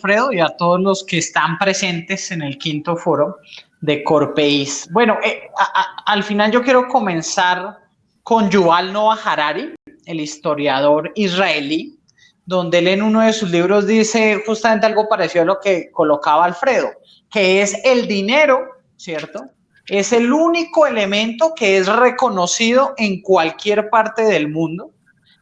Alfredo, y a todos los que están presentes en el quinto foro de Corpeis. Bueno, al final yo quiero comenzar con Yuval Noah Harari, el historiador israelí, donde él en uno de sus libros dice justamente algo parecido a lo que colocaba Alfredo, que es el dinero, ¿cierto? Es el único elemento que es reconocido en cualquier parte del mundo,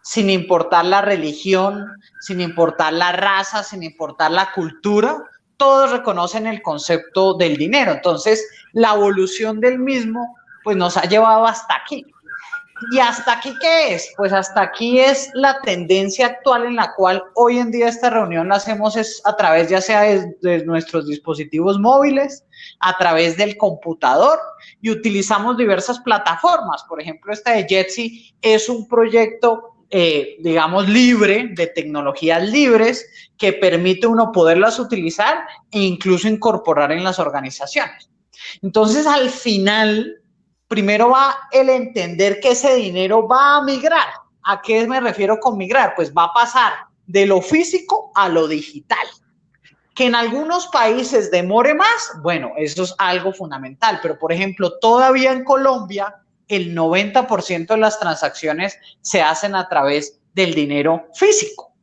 sin importar la religión, sin importar la raza, sin importar la cultura, todos reconocen el concepto del dinero. Entonces, la evolución del mismo, pues nos ha llevado hasta aquí. ¿Y hasta aquí qué es? Pues hasta aquí es la tendencia actual en la cual hoy en día esta reunión la hacemos es a través ya sea de nuestros dispositivos móviles, a través del computador y utilizamos diversas plataformas. Por ejemplo, esta de Jitsi es un proyecto, digamos, libre, de tecnologías libres, que permite uno poderlas utilizar e incluso incorporar en las organizaciones. Entonces, al final, primero va el entender que ese dinero va a migrar. ¿A qué me refiero con migrar? Pues va a pasar de lo físico a lo digital. Que en algunos países demore más, bueno, eso es algo fundamental, pero por ejemplo, todavía en Colombia, el 90% de las transacciones se hacen a través del dinero físico,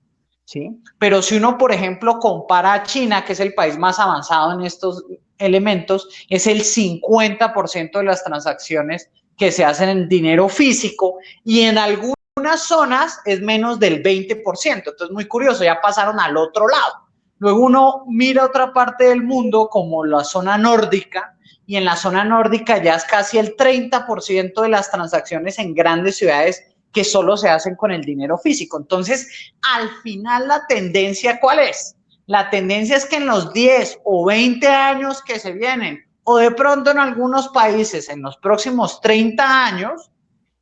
¿sí? Pero si uno, por ejemplo, compara a China, que es el país más avanzado en estos elementos, es el 50% de las transacciones que se hacen en dinero físico y en algunas zonas es menos del 20%. Entonces, muy curioso, ya pasaron al otro lado. Luego uno mira otra parte del mundo como la zona nórdica y en la zona nórdica ya es casi el 30% de las transacciones en grandes ciudades que solo se hacen con el dinero físico. Entonces, al final la tendencia, ¿cuál es? La tendencia es que en los 10 o 20 años que se vienen, o de pronto en algunos países en los próximos 30 años,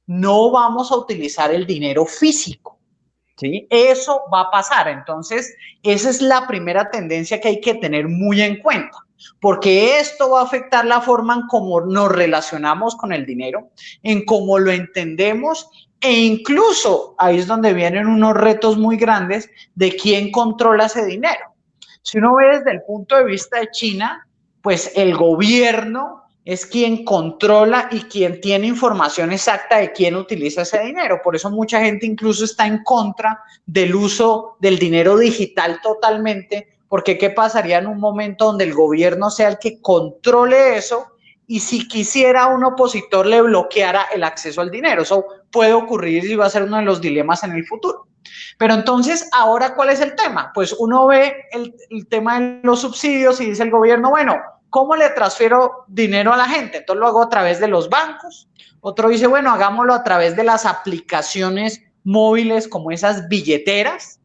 no vamos a utilizar el dinero físico, ¿sí? Eso va a pasar. Entonces, esa es la primera tendencia que hay que tener muy en cuenta, porque esto va a afectar la forma en cómo nos relacionamos con el dinero, en cómo lo entendemos e incluso ahí es donde vienen unos retos muy grandes de quién controla ese dinero. Si uno ve desde el punto de vista de China, pues el gobierno es quien controla y quien tiene información exacta de quién utiliza ese dinero. Por eso mucha gente incluso está en contra del uso del dinero digital totalmente, porque ¿qué pasaría en un momento donde el gobierno sea el que controle eso y si quisiera un opositor le bloqueara el acceso al dinero? Eso puede ocurrir y va a ser uno de los dilemas en el futuro. Pero entonces, ahora, ¿cuál es el tema? Pues uno ve el tema de los subsidios y dice el gobierno, bueno, ¿cómo le transfiero dinero a la gente? Entonces lo hago a través de los bancos. Otro dice, bueno, hagámoslo a través de las aplicaciones móviles como esas billeteras,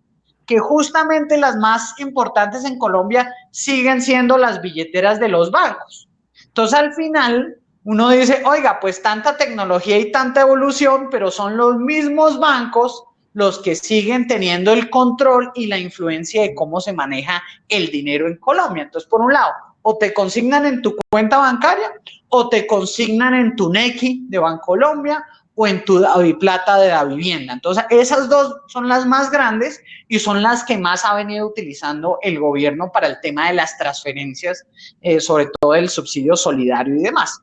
que justamente las más importantes en Colombia siguen siendo las billeteras de los bancos. Entonces al final uno dice, oiga, pues tanta tecnología y tanta evolución, pero son los mismos bancos los que siguen teniendo el control y la influencia de cómo se maneja el dinero en Colombia. Entonces, por un lado, o te consignan en tu cuenta bancaria o te consignan en tu NECI de Bancolombia o en tu Daviplata de la vivienda. Entonces, esas dos son las más grandes y son las que más ha venido utilizando el gobierno para el tema de las transferencias, sobre todo el subsidio solidario y demás.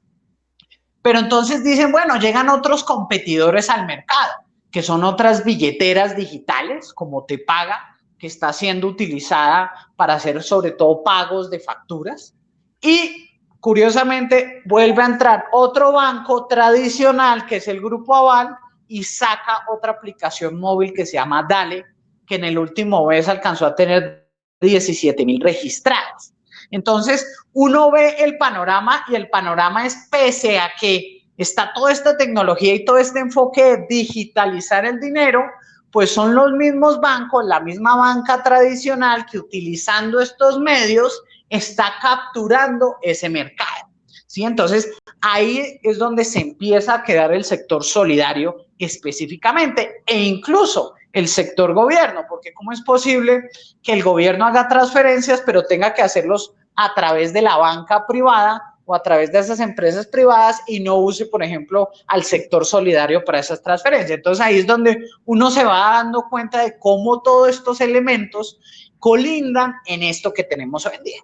Pero entonces dicen, bueno, llegan otros competidores al mercado, que son otras billeteras digitales, como Tepaga, que está siendo utilizada para hacer sobre todo pagos de facturas. Y curiosamente vuelve a entrar otro banco tradicional, que es el Grupo Aval, y saca otra aplicación móvil que se llama Dale, que en el último mes alcanzó a tener 17,000 registrados. Entonces, uno ve el panorama y el panorama es pese a que está toda esta tecnología y todo este enfoque de digitalizar el dinero, pues son los mismos bancos, la misma banca tradicional que utilizando estos medios está capturando ese mercado, ¿sí? Entonces, ahí es donde se empieza a quedar el sector solidario específicamente e incluso el sector gobierno, porque ¿cómo es posible que el gobierno haga transferencias pero tenga que hacerlos a través de la banca privada o a través de esas empresas privadas y no use, por ejemplo, al sector solidario para esas transferencias. Entonces ahí es donde uno se va dando cuenta de cómo todos estos elementos colindan en esto que tenemos hoy en día.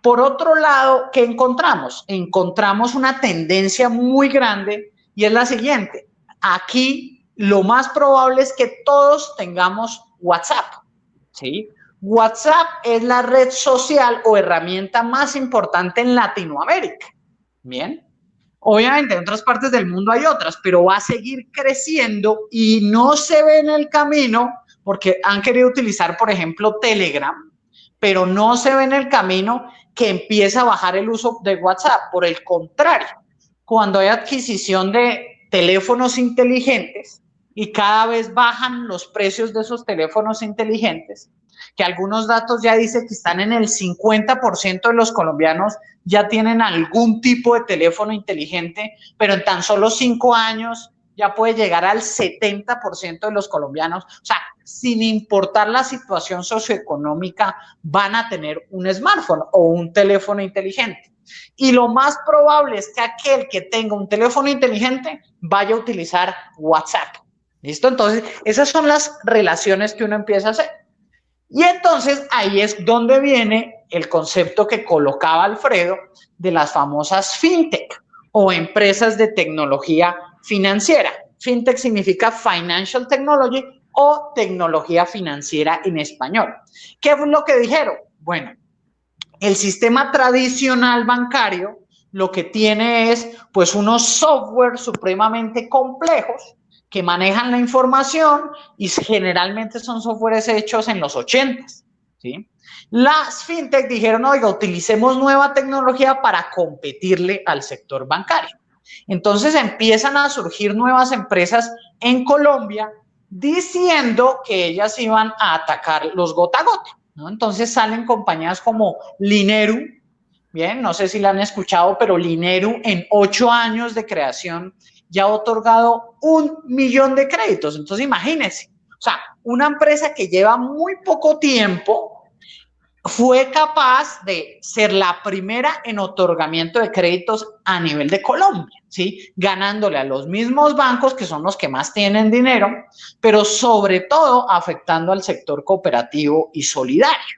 Por otro lado, ¿qué encontramos? Encontramos una tendencia muy grande y es la siguiente. Aquí lo más probable es que todos tengamos WhatsApp, ¿sí? WhatsApp es la red social o herramienta más importante en Latinoamérica. Bien. Obviamente en otras partes del mundo hay otras, pero va a seguir creciendo y no se ve en el camino porque han querido utilizar, por ejemplo, Telegram, pero no se ve en el camino que empieza a bajar el uso de WhatsApp. Por el contrario, cuando hay adquisición de teléfonos inteligentes y cada vez bajan los precios de esos teléfonos inteligentes, que algunos datos ya dicen que están en el 50% de los colombianos ya tienen algún tipo de teléfono inteligente, pero en tan solo 5 años ya puede llegar al 70% de los colombianos. O sea, sin importar la situación socioeconómica, van a tener un smartphone o un teléfono inteligente. Y lo más probable es que aquel que tenga un teléfono inteligente vaya a utilizar WhatsApp. ¿Listo? Entonces, esas son las relaciones que uno empieza a hacer. Y entonces ahí es donde viene el concepto que colocaba Alfredo de las famosas fintech o empresas de tecnología financiera. Fintech significa Financial Technology o tecnología financiera en español. ¿Qué fue lo que dijeron? Bueno, el sistema tradicional bancario lo que tiene es pues unos software supremamente complejos que manejan la información y generalmente son softwares hechos en los 80s, ¿sí? Las fintech dijeron, oiga, utilicemos nueva tecnología para competirle al sector bancario. Entonces empiezan a surgir nuevas empresas en Colombia diciendo que ellas iban a atacar los gota a gota, ¿no? Entonces salen compañías como Lineru, bien, no sé si la han escuchado, pero Lineru en 8 años de creación ya ha otorgado 1 millón de créditos. Entonces imagínense, o sea, una empresa que lleva muy poco tiempo fue capaz de ser la primera en otorgamiento de créditos a nivel de Colombia, ¿sí? Ganándole a los mismos bancos que son los que más tienen dinero, pero sobre todo afectando al sector cooperativo y solidario.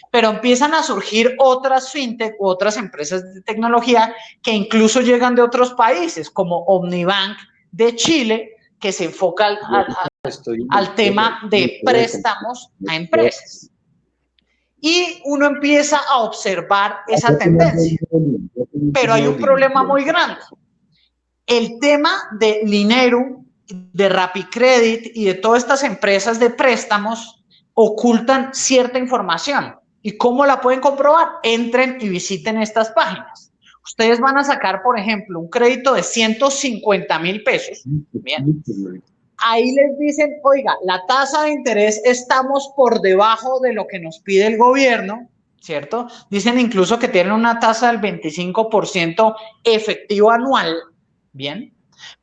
Pero empiezan a surgir otras fintech u otras empresas de tecnología que incluso llegan de otros países, como Omnibank de Chile, que se enfoca al tema de préstamos a empresas. Y uno empieza a observar esa tendencia. Pero hay un problema muy grande. El tema de Lineru, de Rapicredit y de todas estas empresas de préstamos ocultan cierta información. ¿Y cómo la pueden comprobar? Entren y visiten estas páginas. Ustedes van a sacar, por ejemplo, un crédito de 150,000 pesos. Bien. Ahí les dicen, oiga, la tasa de interés estamos por debajo de lo que nos pide el gobierno, ¿cierto? Dicen incluso que tienen una tasa del 25% efectivo anual, ¿bien?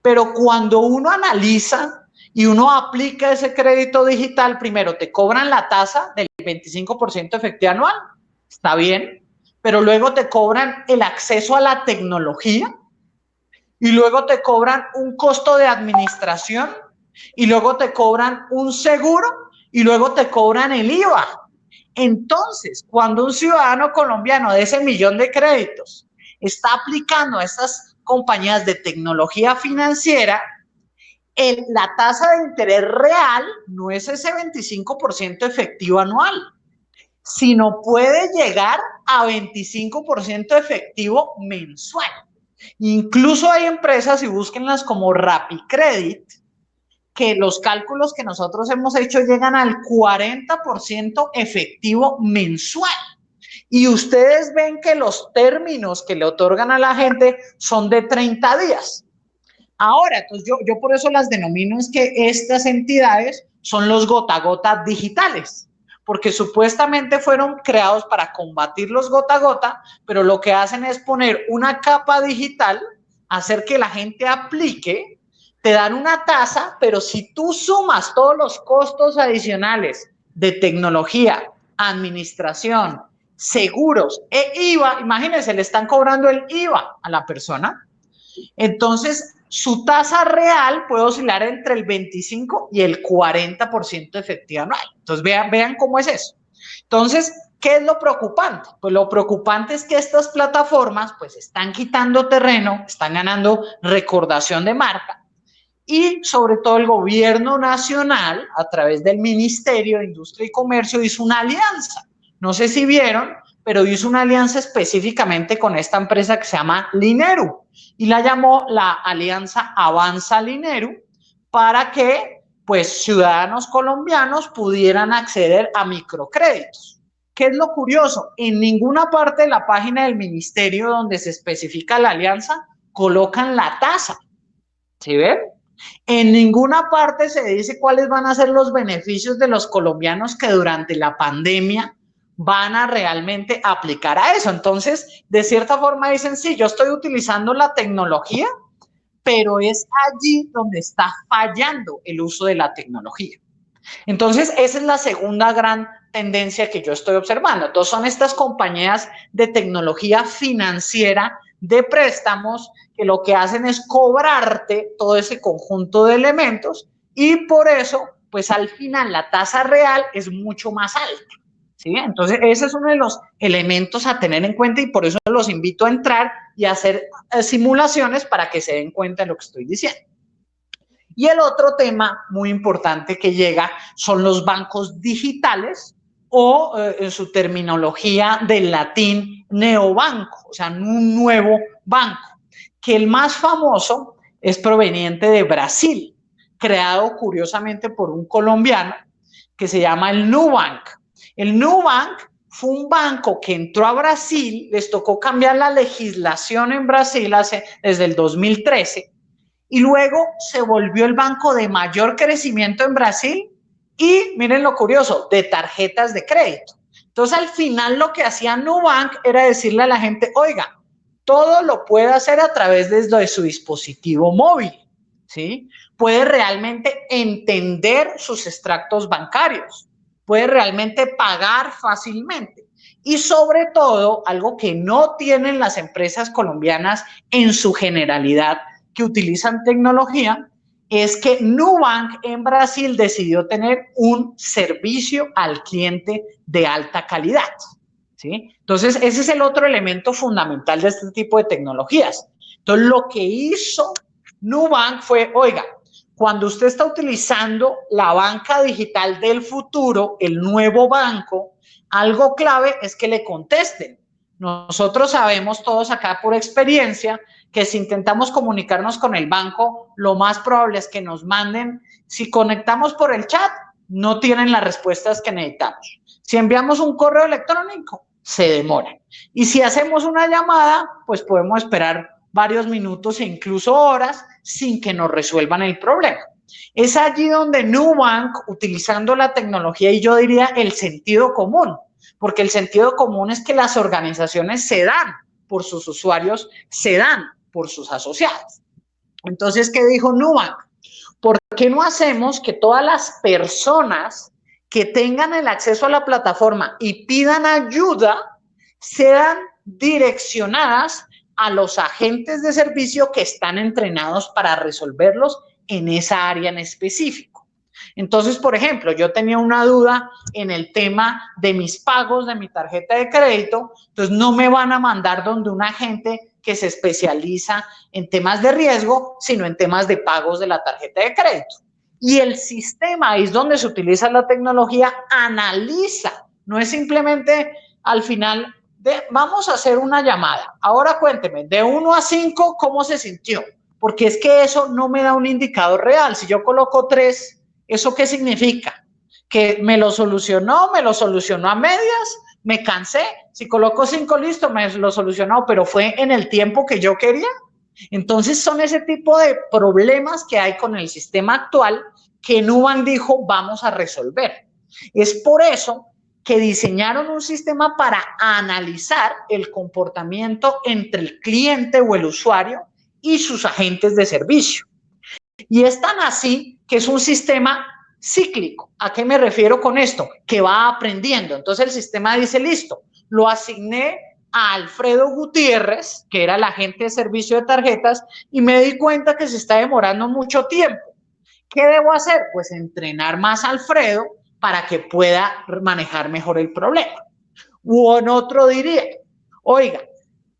Pero cuando uno analiza y uno aplica ese crédito digital, primero te cobran la tasa del 25% efectivo anual, está bien, pero luego te cobran el acceso a la tecnología y luego te cobran un costo de administración y luego te cobran un seguro y luego te cobran el IVA. Entonces, cuando un ciudadano colombiano de ese 1 millón de créditos está aplicando a estas compañías de tecnología financiera, la tasa de interés real no es ese 25% efectivo anual, sino puede llegar a 25% efectivo mensual. Incluso hay empresas, y búsquenlas como Rapicredit, que los cálculos que nosotros hemos hecho llegan al 40% efectivo mensual. Y ustedes ven que los términos que le otorgan a la gente son de 30 días. Ahora, entonces yo por eso las denomino es que estas entidades son los gota a gota digitales, porque supuestamente fueron creados para combatir los gota a gota, pero lo que hacen es poner una capa digital, hacer que la gente aplique, te dan una tasa, pero si tú sumas todos los costos adicionales de tecnología, administración, seguros e IVA, imagínense, le están cobrando el IVA a la persona. Entonces, su tasa real puede oscilar entre el 25 y el 40% efectiva anual. Entonces, vean cómo es eso. Entonces, ¿qué es lo preocupante? Pues lo preocupante es que estas plataformas pues están quitando terreno, están ganando recordación de marca y sobre todo el gobierno nacional a través del Ministerio de Industria y Comercio hizo una alianza. No sé si vieron, pero hizo una alianza específicamente con esta empresa que se llama Lineru y la llamó la Alianza Avanza Lineru para que pues ciudadanos colombianos pudieran acceder a microcréditos. ¿Qué es lo curioso? En ninguna parte de la página del ministerio donde se especifica la alianza colocan la tasa. ¿Sí ven? En ninguna parte se dice cuáles van a ser los beneficios de los colombianos que durante la pandemia van a realmente aplicar a eso. Entonces, de cierta forma dicen, sí, yo estoy utilizando la tecnología, pero es allí donde está fallando el uso de la tecnología. Entonces, esa es la segunda gran tendencia que yo estoy observando. Entonces, son estas compañías de tecnología financiera de préstamos que lo que hacen es cobrarte todo ese conjunto de elementos y por eso, pues al final la tasa real es mucho más alta. ¿Sí? Entonces, ese es uno de los elementos a tener en cuenta y por eso los invito a entrar y a hacer simulaciones para que se den cuenta de lo que estoy diciendo. Y el otro tema muy importante que llega son los bancos digitales o en su terminología del latín neobanco, o sea, un nuevo banco, que el más famoso es proveniente de Brasil, creado curiosamente por un colombiano que se llama el Nubank. El Nubank fue un banco que entró a Brasil, les tocó cambiar la legislación en Brasil desde el 2013, y luego se volvió el banco de mayor crecimiento en Brasil y miren lo curioso, de tarjetas de crédito. Entonces al final lo que hacía Nubank era decirle a la gente, oiga, todo lo puede hacer a través de su dispositivo móvil, ¿sí? Puede realmente entender sus extractos bancarios, puede realmente pagar fácilmente. Y sobre todo, algo que no tienen las empresas colombianas en su generalidad, que utilizan tecnología, es que Nubank en Brasil decidió tener un servicio al cliente de alta calidad. ¿Sí? Entonces, ese es el otro elemento fundamental de este tipo de tecnologías. Entonces, lo que hizo Nubank fue, oiga, cuando usted está utilizando la banca digital del futuro, el nuevo banco, algo clave es que le contesten. Nosotros sabemos todos acá por experiencia que si intentamos comunicarnos con el banco, lo más probable es que nos manden, si conectamos por el chat, no tienen las respuestas que necesitamos. Si enviamos un correo electrónico, se demoran. Y si hacemos una llamada, pues podemos esperar varios minutos e incluso horas sin que nos resuelvan el problema. Es allí donde Nubank, utilizando la tecnología y yo diría el sentido común, porque el sentido común es que las organizaciones se dan por sus usuarios, se dan por sus asociados. Entonces, ¿qué dijo Nubank? ¿Por qué no hacemos que todas las personas que tengan el acceso a la plataforma y pidan ayuda sean direccionadas a los agentes de servicio que están entrenados para resolverlos en esa área en específico? Entonces, por ejemplo, yo tenía una duda en el tema de mis pagos de mi tarjeta de crédito, entonces no me van a mandar donde un agente que se especializa en temas de riesgo, sino en temas de pagos de la tarjeta de crédito. Y el sistema, ahí es donde se utiliza la tecnología, analiza, no es simplemente al final de vamos a hacer una llamada. Ahora cuénteme, de 1 a 5, ¿cómo se sintió? Porque es que eso no me da un indicador real. Si yo coloco 3, ¿eso qué significa? Que me lo solucionó a medias, me cansé. Si coloco 5, listo, me lo solucionó, pero fue en el tiempo que yo quería. Entonces son ese tipo de problemas que hay con el sistema actual que Nubank dijo vamos a resolver. Es por eso que diseñaron un sistema para analizar el comportamiento entre el cliente o el usuario y sus agentes de servicio. Y es tan así que es un sistema cíclico. ¿A qué me refiero con esto? Que va aprendiendo. Entonces el sistema dice, listo, lo asigné a Alfredo Gutiérrez, que era el agente de servicio de tarjetas, y me di cuenta que se está demorando mucho tiempo. ¿Qué debo hacer? Pues entrenar más a Alfredo para que pueda manejar mejor el problema. O en otro diría, oiga,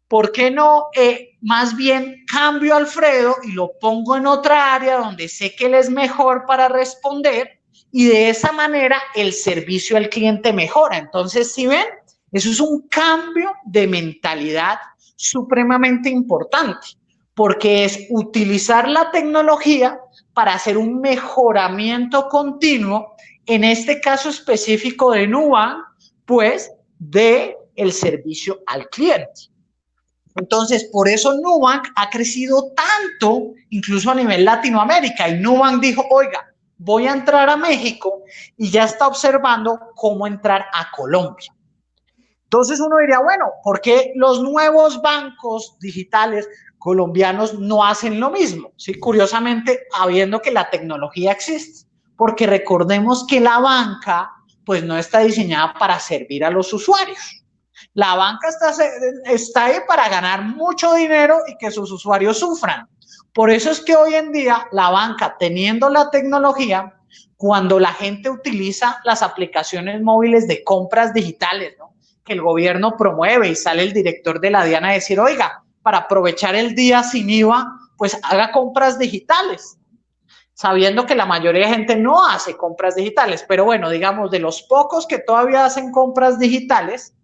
¿por qué no más bien cambio a Alfredo y lo pongo en otra área donde sé que él es mejor para responder y de esa manera el servicio al cliente mejora? Entonces, ¿sí ven? Eso es un cambio de mentalidad supremamente importante, porque es utilizar la tecnología para hacer un mejoramiento continuo, en este caso específico de Nubank, pues de el servicio al cliente. Entonces, por eso Nubank ha crecido tanto, incluso a nivel Latinoamérica, y Nubank dijo, oiga, voy a entrar a México y ya está observando cómo entrar a Colombia. Entonces uno diría, bueno, ¿por qué los nuevos bancos digitales colombianos no hacen lo mismo? Sí, curiosamente, habiendo que la tecnología existe, porque recordemos que la banca pues no está diseñada para servir a los usuarios. La banca está ahí para ganar mucho dinero y que sus usuarios sufran. Por eso es que hoy en día la banca, teniendo la tecnología, cuando la gente utiliza las aplicaciones móviles de compras digitales, ¿no?, que el gobierno promueve y sale el director de la DIAN a decir, oiga, para aprovechar el día sin IVA, pues haga compras digitales, sabiendo que la mayoría de gente no hace compras digitales, pero bueno, digamos, de los pocos que todavía hacen compras digitales,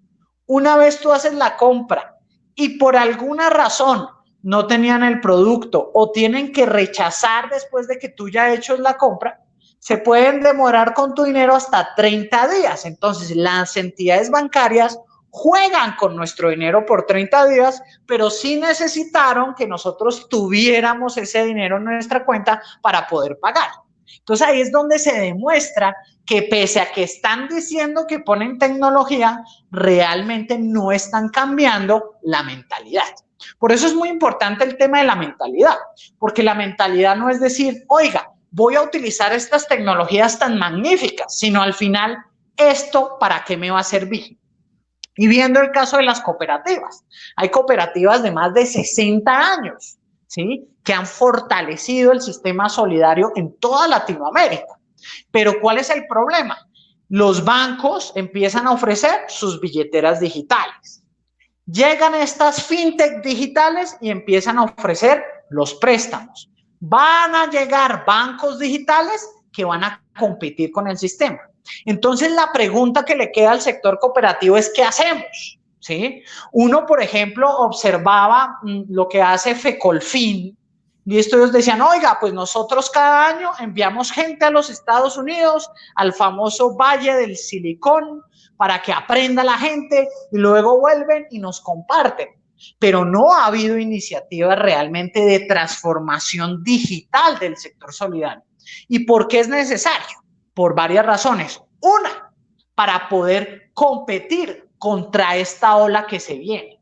una vez tú haces la compra y por alguna razón no tenían el producto o tienen que rechazar después de que tú ya hecho la compra, se pueden demorar con tu dinero hasta 30 días. Entonces, las entidades bancarias juegan con nuestro dinero por 30 días, pero sí necesitaron que nosotros tuviéramos ese dinero en nuestra cuenta para poder pagar. Entonces, ahí es donde se demuestra que pese a que están diciendo que ponen tecnología, realmente no están cambiando la mentalidad. Por eso es muy importante el tema de la mentalidad, porque la mentalidad no es decir, oiga, voy a utilizar estas tecnologías tan magníficas, sino al final, ¿esto para qué me va a servir? Y viendo el caso de las cooperativas, hay cooperativas de más de 60 años, ¿sí?, que han fortalecido el sistema solidario en toda Latinoamérica. Pero ¿cuál es el problema? Los bancos empiezan a ofrecer sus billeteras digitales. Llegan estas fintech digitales y empiezan a ofrecer los préstamos. Van a llegar bancos digitales que van a competir con el sistema. Entonces, la pregunta que le queda al sector cooperativo es, ¿qué hacemos? ¿Sí? Uno, por ejemplo, observaba lo que hace Fecolfin, y ellos decían, oiga, pues nosotros cada año enviamos gente a los Estados Unidos, al famoso Valle del Silicón, para que aprenda la gente y luego vuelven y nos comparten. Pero no ha habido iniciativas realmente de transformación digital del sector solidario. ¿Y por qué es necesario? Por varias razones. Una, para poder competir contra esta ola que se viene.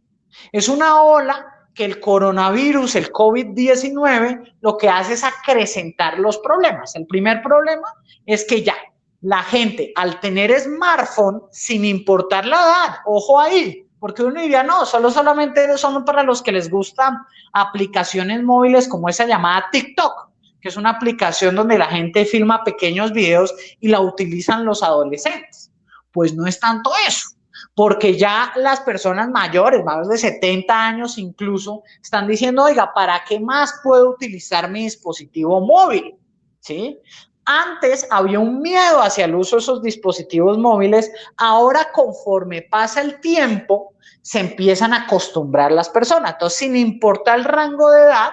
Es una ola que el coronavirus, el COVID-19, lo que hace es acrecentar los problemas. El primer problema es que ya la gente, al tener smartphone, sin importar la edad, ojo ahí, porque uno diría, no, solamente son para los que les gustan aplicaciones móviles como esa llamada TikTok, que es una aplicación donde la gente filma pequeños videos y la utilizan los adolescentes. Pues no es tanto eso, porque ya las personas mayores, más de 70 años incluso, están diciendo, oiga, ¿para qué más puedo utilizar mi dispositivo móvil? ¿Sí? Antes había un miedo hacia el uso de esos dispositivos móviles, ahora conforme pasa el tiempo, se empiezan a acostumbrar las personas. Entonces, sin importar el rango de edad,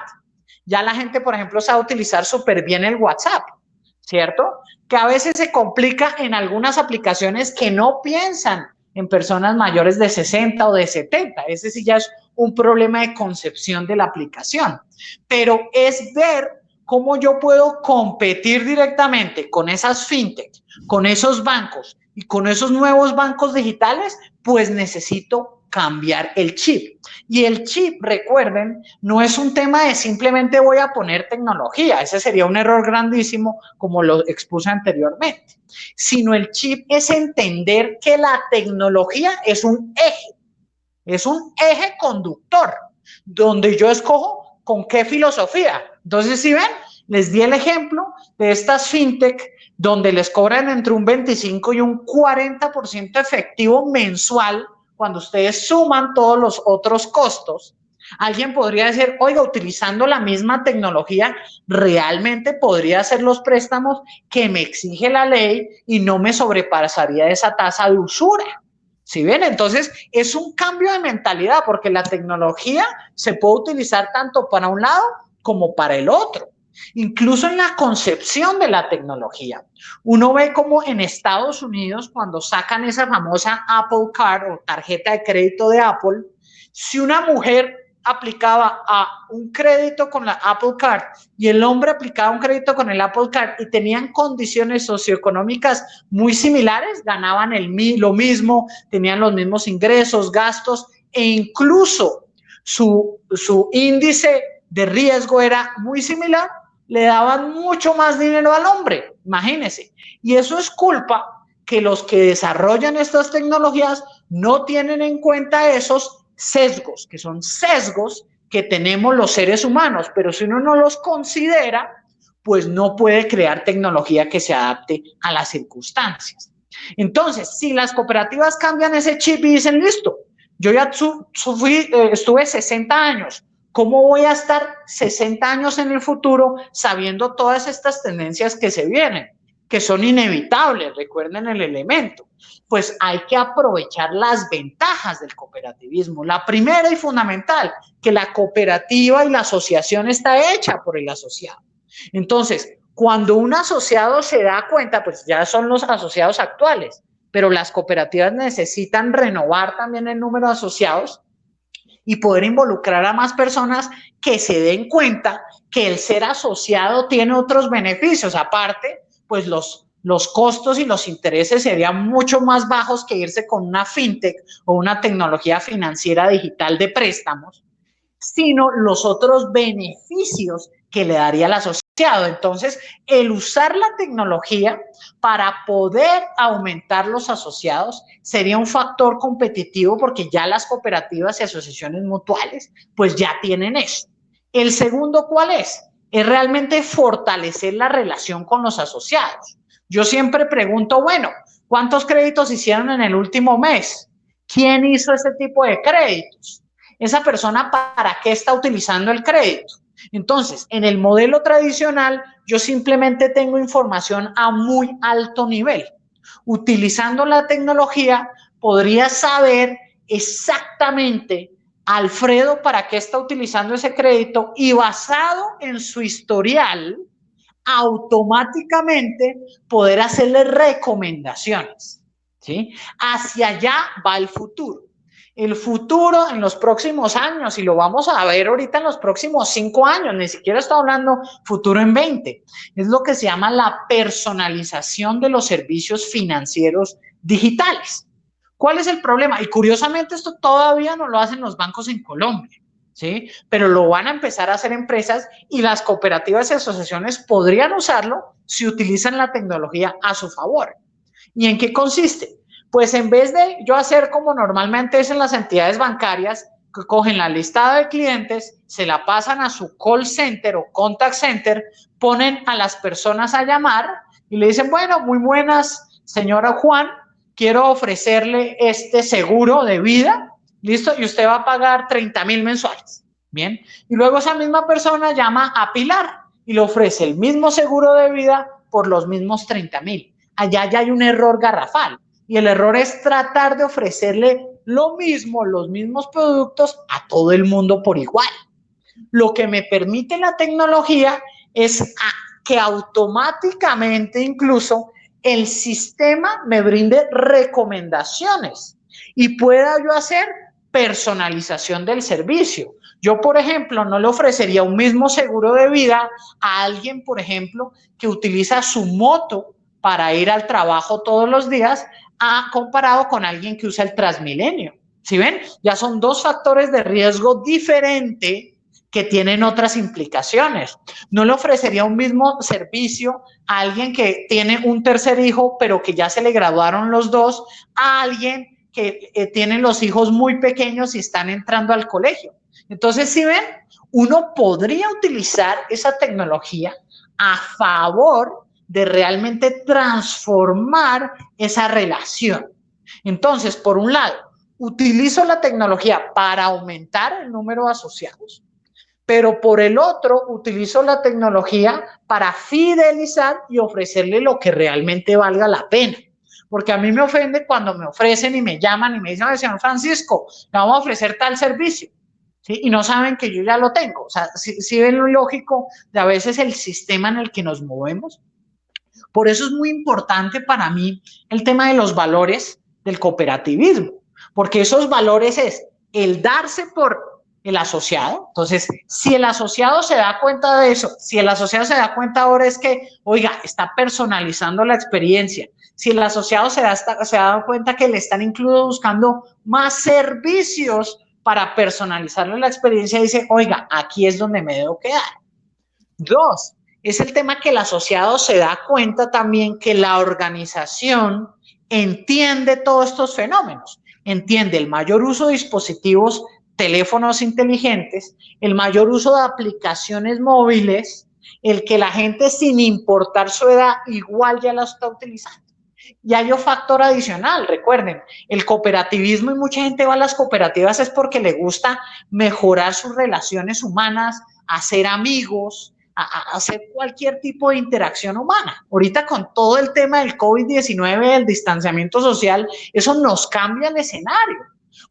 ya la gente, por ejemplo, sabe utilizar súper bien el WhatsApp, ¿cierto? Que a veces se complica en algunas aplicaciones que no piensan en personas mayores de 60 o de 70. Ese sí ya es un problema de concepción de la aplicación. Pero es ver cómo yo puedo competir directamente con esas fintech, con esos bancos y con esos nuevos bancos digitales, pues necesito cambiar el chip. Y el chip, recuerden, no es un tema de simplemente voy a poner tecnología, ese sería un error grandísimo como lo expuse anteriormente, sino el chip es entender que la tecnología es un eje conductor, donde yo escojo con qué filosofía. Entonces, si ven, les di el ejemplo de estas fintech donde les cobran entre un 25 y un 40% efectivo mensual cuando ustedes suman todos los otros costos. Alguien podría decir, oiga, utilizando la misma tecnología, realmente podría hacer los préstamos que me exige la ley y no me sobrepasaría esa tasa de usura. ¿Sí ven? Entonces, es un cambio de mentalidad porque la tecnología se puede utilizar tanto para un lado como para el otro. Incluso en la concepción de la tecnología. Uno ve como en Estados Unidos, cuando sacan esa famosa Apple Card o tarjeta de crédito de Apple, si una mujer aplicaba a un crédito con la Apple Card y el hombre aplicaba un crédito con el Apple Card y tenían condiciones socioeconómicas muy similares, ganaban lo mismo, tenían los mismos ingresos, gastos e incluso su índice de riesgo era muy similar, le daban mucho más dinero al hombre, imagínense. Y eso es culpa que los que desarrollan estas tecnologías no tienen en cuenta esos sesgos, que son sesgos que tenemos los seres humanos, pero si uno no los considera, pues no puede crear tecnología que se adapte a las circunstancias. Entonces, si las cooperativas cambian ese chip y dicen, listo, yo ya estuve 60 años, ¿cómo voy a estar 60 años en el futuro sabiendo todas estas tendencias que se vienen, que son inevitables? Recuerden el elemento. Pues hay que aprovechar las ventajas del cooperativismo. La primera y fundamental, que la cooperativa y la asociación está hecha por el asociado. Entonces, cuando un asociado se da cuenta, pues ya son los asociados actuales, pero las cooperativas necesitan renovar también el número de asociados y poder involucrar a más personas que se den cuenta que el ser asociado tiene otros beneficios. Aparte, pues los costos y los intereses serían mucho más bajos que irse con una fintech o una tecnología financiera digital de préstamos, sino los otros beneficios que le daría al asociado. Entonces, el usar la tecnología para poder aumentar los asociados sería un factor competitivo porque ya las cooperativas y asociaciones mutuales pues ya tienen eso. El segundo, ¿cuál es? Es realmente fortalecer la relación con los asociados. Yo siempre pregunto, bueno, ¿cuántos créditos hicieron en el último mes? ¿Quién hizo ese tipo de créditos? Esa persona, ¿para qué está utilizando el crédito? Entonces, en el modelo tradicional, yo simplemente tengo información a muy alto nivel. Utilizando la tecnología, podría saber exactamente Alfredo para qué está utilizando ese crédito y basado en su historial, automáticamente poder hacerle recomendaciones, ¿sí? Hacia allá va el futuro. El futuro en los próximos años, y lo vamos a ver ahorita en los próximos 5 años, ni siquiera estoy hablando futuro en 20, es lo que se llama la personalización de los servicios financieros digitales. ¿Cuál es el problema? Y curiosamente esto todavía no lo hacen los bancos en Colombia, ¿sí? Pero lo van a empezar a hacer empresas y las cooperativas y asociaciones podrían usarlo si utilizan la tecnología a su favor. ¿Y en qué consiste? Pues en vez de yo hacer como normalmente es en las entidades bancarias, que cogen la lista de clientes, se la pasan a su call center o contact center, ponen a las personas a llamar y le dicen, bueno, muy buenas, señora Juan, quiero ofrecerle este seguro de vida, listo, y usted va a pagar 30,000 mensuales, bien, y luego esa misma persona llama a Pilar y le ofrece el mismo seguro de vida por los mismos 30,000. Allá ya hay un error garrafal y el error es tratar de ofrecerle lo mismo, los mismos productos a todo el mundo por igual. Lo que me permite la tecnología es que automáticamente incluso el sistema me brinde recomendaciones y pueda yo hacer personalización del servicio. Yo, por ejemplo, no le ofrecería un mismo seguro de vida a alguien, por ejemplo, que utiliza su moto para ir al trabajo todos los días, comparado con alguien que usa el Transmilenio. ¿Sí ven? Ya son dos factores de riesgo diferente que tienen otras implicaciones. No le ofrecería un mismo servicio a alguien que tiene un tercer hijo, pero que ya se le graduaron los dos, a alguien que tiene los hijos muy pequeños y están entrando al colegio. Entonces, si ven, uno podría utilizar esa tecnología a favor de realmente transformar esa relación. Entonces, por un lado, utilizo la tecnología para aumentar el número de asociados, pero por el otro utilizo la tecnología para fidelizar y ofrecerle lo que realmente valga la pena. Porque a mí me ofende cuando me ofrecen y me llaman y me dicen, señor Francisco, le vamos a ofrecer tal servicio, ¿sí? Y no saben que yo ya lo tengo. O sea, si ven lo lógico de a veces el sistema en el que nos movemos. Por eso es muy importante para mí el tema de los valores del cooperativismo, porque esos valores es el darse por el asociado. Entonces, si el asociado se da cuenta de eso, si el asociado se da cuenta ahora es que, oiga, está personalizando la experiencia, si el asociado se ha dado cuenta que le están incluso buscando más servicios para personalizarle la experiencia, dice, oiga, aquí es donde me debo quedar. Dos, es el tema que el asociado se da cuenta también que la organización entiende todos estos fenómenos, entiende el mayor uso de dispositivos, teléfonos inteligentes, el mayor uso de aplicaciones móviles, el que la gente sin importar su edad igual ya la está utilizando. Y hay un factor adicional, recuerden, el cooperativismo y mucha gente va a las cooperativas es porque le gusta mejorar sus relaciones humanas, hacer amigos, a hacer cualquier tipo de interacción humana. Ahorita con todo el tema del COVID-19, el distanciamiento social, eso nos cambia el escenario,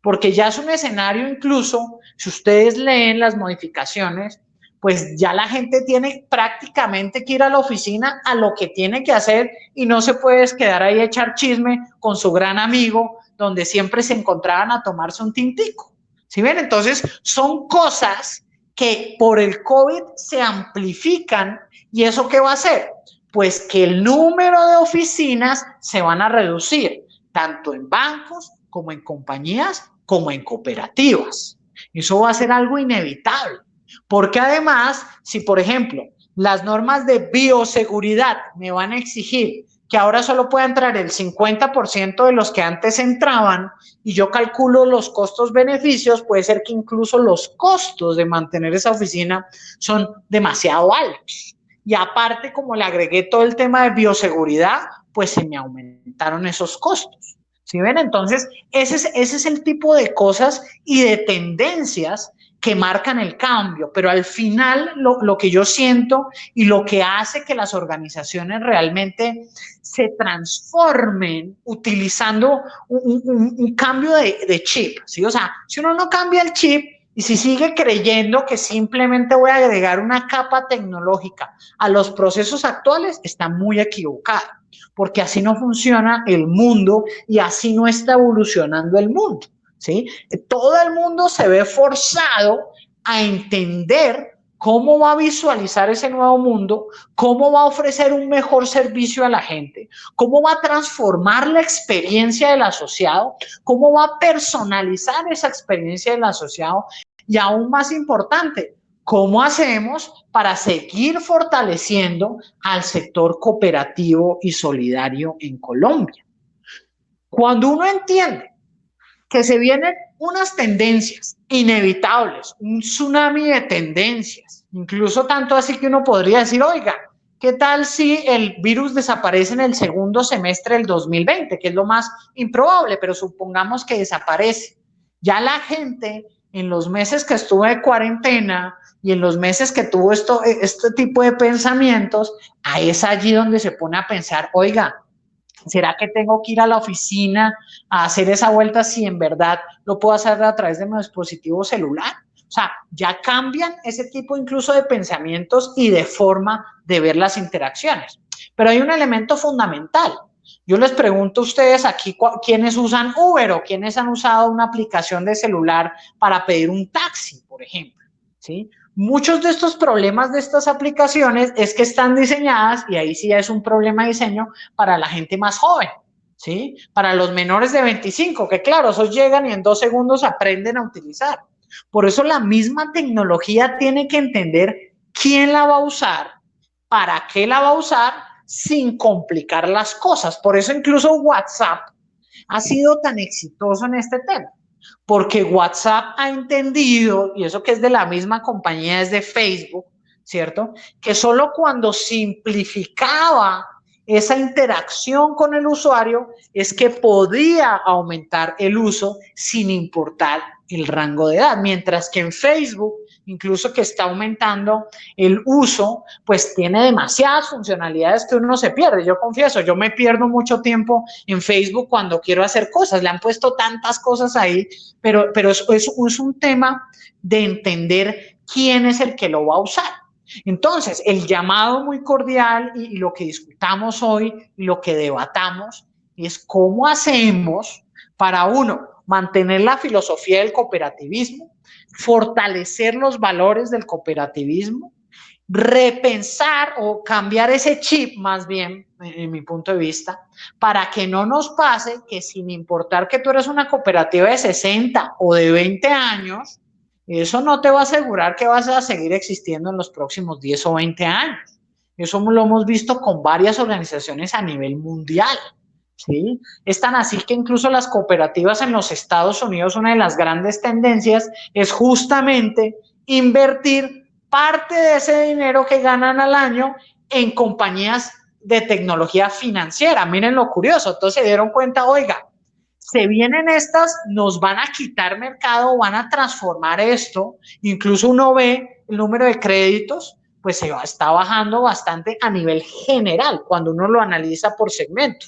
porque ya es un escenario incluso, si ustedes leen las modificaciones, pues ya la gente tiene prácticamente que ir a la oficina a lo que tiene que hacer y no se puede quedar ahí a echar chisme con su gran amigo donde siempre se encontraban a tomarse un tintico. ¿Sí ven? Entonces son cosas que por el COVID se amplifican y ¿eso qué va a hacer? Pues que el número de oficinas se van a reducir, tanto en bancos como en compañías como en cooperativas. Eso va a ser algo inevitable. Porque además, si por ejemplo las normas de bioseguridad me van a exigir que ahora solo pueda entrar el 50% de los que antes entraban y yo calculo los costos-beneficios, puede ser que incluso los costos de mantener esa oficina son demasiado altos. Y aparte, como le agregué todo el tema de bioseguridad, pues se me aumentaron esos costos. ¿Sí ven? Entonces, ese es el tipo de cosas y de tendencias que marcan el cambio, pero al final lo que yo siento y lo que hace que las organizaciones realmente se transformen utilizando un cambio de chip, ¿sí? O sea, si uno no cambia el chip y si sigue creyendo que simplemente voy a agregar una capa tecnológica a los procesos actuales, está muy equivocado, porque así no funciona el mundo y así no está evolucionando el mundo. ¿Sí? Todo el mundo se ve forzado a entender cómo va a visualizar ese nuevo mundo, cómo va a ofrecer un mejor servicio a la gente, cómo va a transformar la experiencia del asociado, cómo va a personalizar esa experiencia del asociado y aún más importante, cómo hacemos para seguir fortaleciendo al sector cooperativo y solidario en Colombia. Cuando uno entiende que se vienen unas tendencias inevitables, un tsunami de tendencias, incluso tanto así que uno podría decir, oiga, ¿qué tal si el virus desaparece en el segundo semestre del 2020? Que es lo más improbable, pero supongamos que desaparece. Ya la gente en los meses que estuvo de cuarentena y en los meses que tuvo este tipo de pensamientos, ahí es allí donde se pone a pensar, oiga, ¿será que tengo que ir a la oficina a hacer esa vuelta si en verdad lo puedo hacer a través de mi dispositivo celular? O sea, ya cambian ese tipo incluso de pensamientos y de forma de ver las interacciones. Pero hay un elemento fundamental. Yo les pregunto a ustedes aquí quiénes usan Uber o quiénes han usado una aplicación de celular para pedir un taxi, por ejemplo. ¿Sí? Muchos de estos problemas de estas aplicaciones es que están diseñadas, y ahí sí es un problema de diseño, para la gente más joven, ¿sí? Para los menores de 25, que claro, esos llegan y en 2 segundos aprenden a utilizar. Por eso la misma tecnología tiene que entender quién la va a usar, para qué la va a usar, sin complicar las cosas. Por eso incluso WhatsApp ha sido tan exitoso en este tema, porque WhatsApp ha entendido, y eso que es de la misma compañía, es de Facebook, ¿cierto? Que solo cuando simplificaba esa interacción con el usuario es que podía aumentar el uso sin importar el rango de edad, mientras que en Facebook, incluso que está aumentando el uso, pues tiene demasiadas funcionalidades que uno se pierde. Yo confieso, yo me pierdo mucho tiempo en Facebook cuando quiero hacer cosas, le han puesto tantas cosas ahí, pero es un tema de entender quién es el que lo va a usar. Entonces, el llamado muy cordial y lo que discutamos hoy y lo que debatamos es cómo hacemos para, uno, mantener la filosofía del cooperativismo, fortalecer los valores del cooperativismo, repensar o cambiar ese chip, más bien, en mi punto de vista, para que no nos pase que sin importar que tú eres una cooperativa de 60 o de 20 años, eso no te va a asegurar que vas a seguir existiendo en los próximos 10 o 20 años. Eso lo hemos visto con varias organizaciones a nivel mundial. ¿Sí? Es tan así que incluso las cooperativas en los Estados Unidos, una de las grandes tendencias es justamente invertir parte de ese dinero que ganan al año en compañías de tecnología financiera. Miren lo curioso, entonces se dieron cuenta, oiga, se vienen estas, nos van a quitar mercado, van a transformar esto, incluso uno ve el número de créditos, pues está bajando bastante a nivel general cuando uno lo analiza por segmento.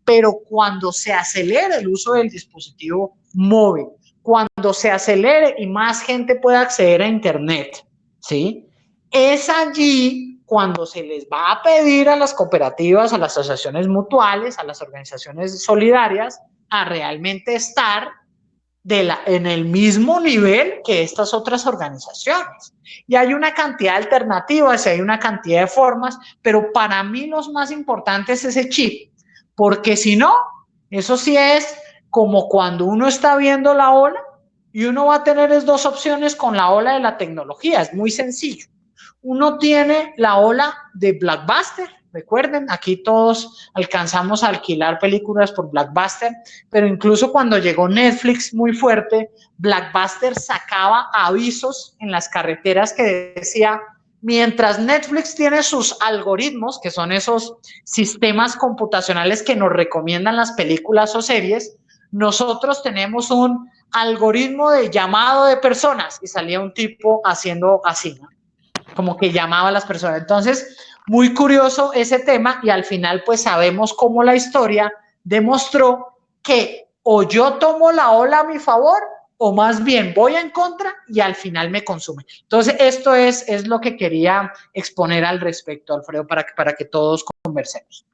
Pero cuando se acelere el uso del dispositivo móvil, cuando se acelere y más gente pueda acceder a Internet, ¿sí? Es allí cuando se les va a pedir a las cooperativas, a las asociaciones mutuales, a las organizaciones solidarias, a realmente estar en el mismo nivel que estas otras organizaciones. Y hay una cantidad de alternativas y hay una cantidad de formas, pero para mí los más importantes es ese chip, porque si no, eso sí es como cuando uno está viendo la ola y uno va a tener dos opciones con la ola de la tecnología, es muy sencillo. Uno tiene la ola de Blockbuster, recuerden, aquí todos alcanzamos a alquilar películas por Blockbuster, pero incluso cuando llegó Netflix muy fuerte, Blockbuster sacaba avisos en las carreteras que decía, mientras Netflix tiene sus algoritmos, que son esos sistemas computacionales que nos recomiendan las películas o series, nosotros tenemos un algoritmo de llamado de personas, y salía un tipo haciendo así, ¿no? Como que llamaba a las personas. Entonces, muy curioso ese tema y al final pues sabemos cómo la historia demostró que o yo tomo la ola a mi favor o más bien voy en contra y al final me consume. Entonces, esto es lo que quería exponer al respecto, Alfredo, para que todos conversemos.